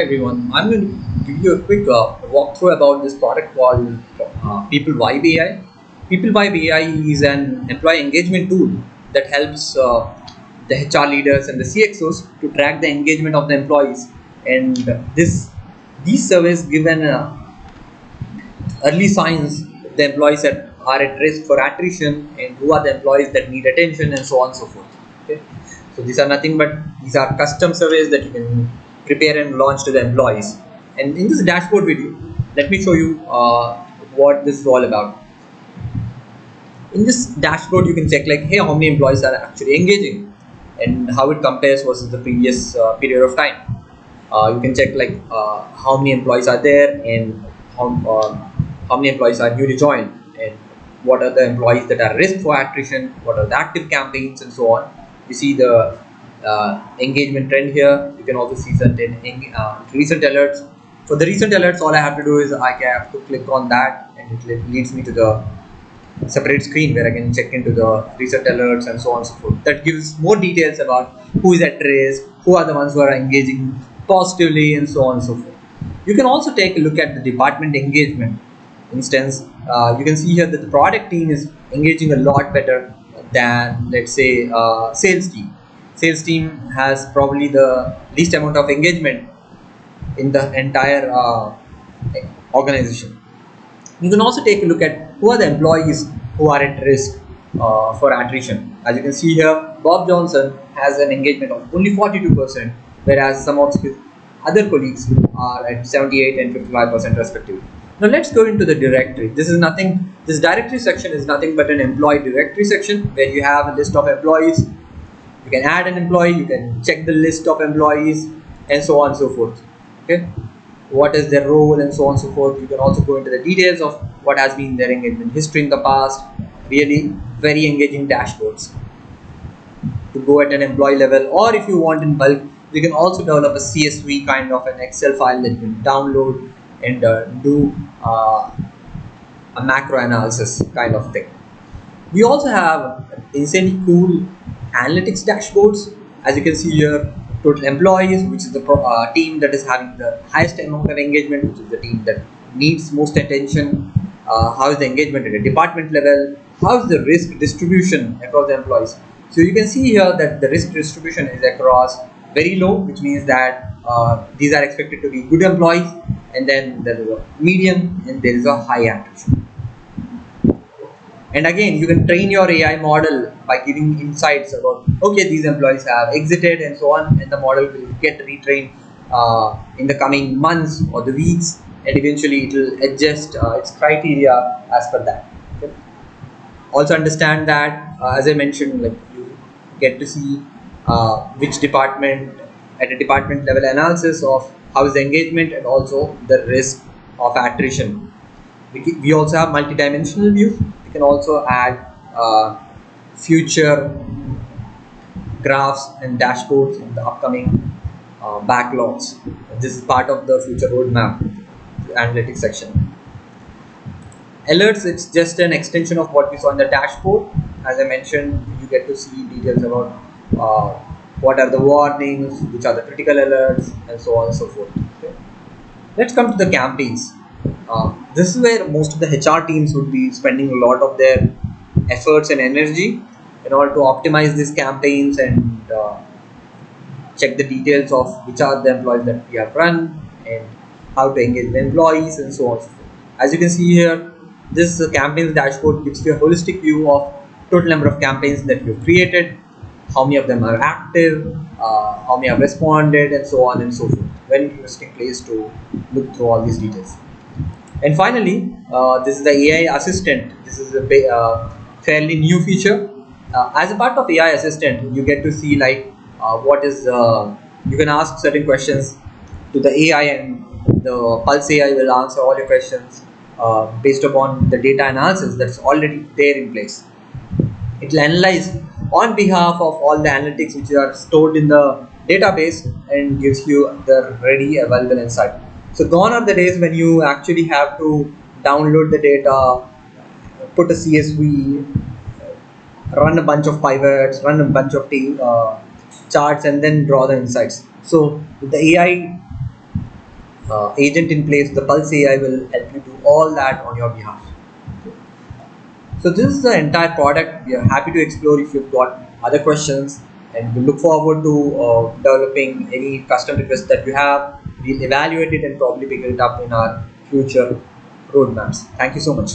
Everyone, I'm going to give you a quick walkthrough about this product called People Vibe AI. People Vibe AI is an employee engagement tool that helps the HR leaders and the CXOs to track the engagement of the employees. And this these surveys give an early signs the employees that are at risk for attrition and who are the employees that need attention and so on and so forth. Okay, so these are nothing but these are custom surveys that you can prepare and launch to the employees. And in this dashboard video, let me show you what this is all about. In this dashboard, you can check like, hey, how many employees are actually engaging and how it compares versus the previous period of time. You can check like how many employees are there and how, uh, how many employees are newly joined and what are the employees that are at risk for attrition, what are the active campaigns and so on. You see the engagement trend here. You can also see certain recent alerts. For the recent alerts, all I have to do is I have to click on that and it leads me to the separate screen where I can check into the recent alerts and so on and so forth. That gives more details about who is at risk, who are the ones who are engaging positively, and so on and so forth. You can also take a look at the department engagement. Instance, you can see here that the product team is engaging a lot better than, let's say, sales team. Sales team has probably the least amount of engagement in the entire organization. You can also take a look at who are the employees who are at risk for attrition. As you can see here, Bob Johnson has an engagement of only 42%, whereas some of his other colleagues are at 78 and 55% respectively. Now let's go into the directory. This directory section is nothing but an employee directory section where you have a list of employees. You can add an employee, you can check the list of employees, and so on and so forth. Okay, what is their role and so on and so forth. You can also go into the details of what has been their engagement history in the past. Really very engaging dashboards to go at an employee level, or if you want in bulk, you can also develop a CSV kind of an Excel file that you can download and do a macro analysis kind of thing. We also have insanely cool analytics dashboards. As you can see here, total employees, which is the team that is having the highest amount of engagement, which is the team that needs most attention. How is the engagement at a department level? How is the risk distribution across the employees? So you can see here that the risk distribution is across very low, which means that these are expected to be good employees, and then there is a medium and there is a high attrition. And again, you can train your AI model by giving insights about, okay, these employees have exited and so on, and the model will get retrained in the coming months or the weeks, and eventually it will adjust its criteria as per that. Okay. Also understand that, as I mentioned, like you get to see which department at a department level analysis of how is the engagement and also the risk of attrition. We also have multi-dimensional view. You can also add future graphs and dashboards in the upcoming backlogs. This is part of the future roadmap analytics section. Alerts, it's just an extension of what we saw in the dashboard. As I mentioned, you get to see details about what are the warnings, which are the critical alerts, and so on and so forth. Okay. Let's come to the campaigns. This is where most of the HR teams would be spending a lot of their efforts and energy in order to optimize these campaigns and check the details of which are the employees that we have run and how to engage the employees and so on. As you can see here, this campaigns dashboard gives you a holistic view of total number of campaigns that you've created, how many of them are active, how many have responded, and so on and so forth. Very interesting place to look through all these details. And finally, this is the AI assistant. This is a fairly new feature. As a part of AI assistant, you get to see like what is you can ask certain questions to the AI, and the Pulse AI will answer all your questions based upon the data analysis that's already there in place. It will analyze on behalf of all the analytics which are stored in the database and gives you the ready available insight. So gone are the days when you actually have to download the data, put a CSV, run a bunch of pivots, run a bunch of charts, and then draw the insights. So with the AI agent in place, the Pulse AI will help you do all that on your behalf. So this is the entire product. We are happy to explore if you've got other questions, and we look forward to developing any custom requests that you have. We'll evaluate it and probably pick it up in our future roadmaps. Thank you so much.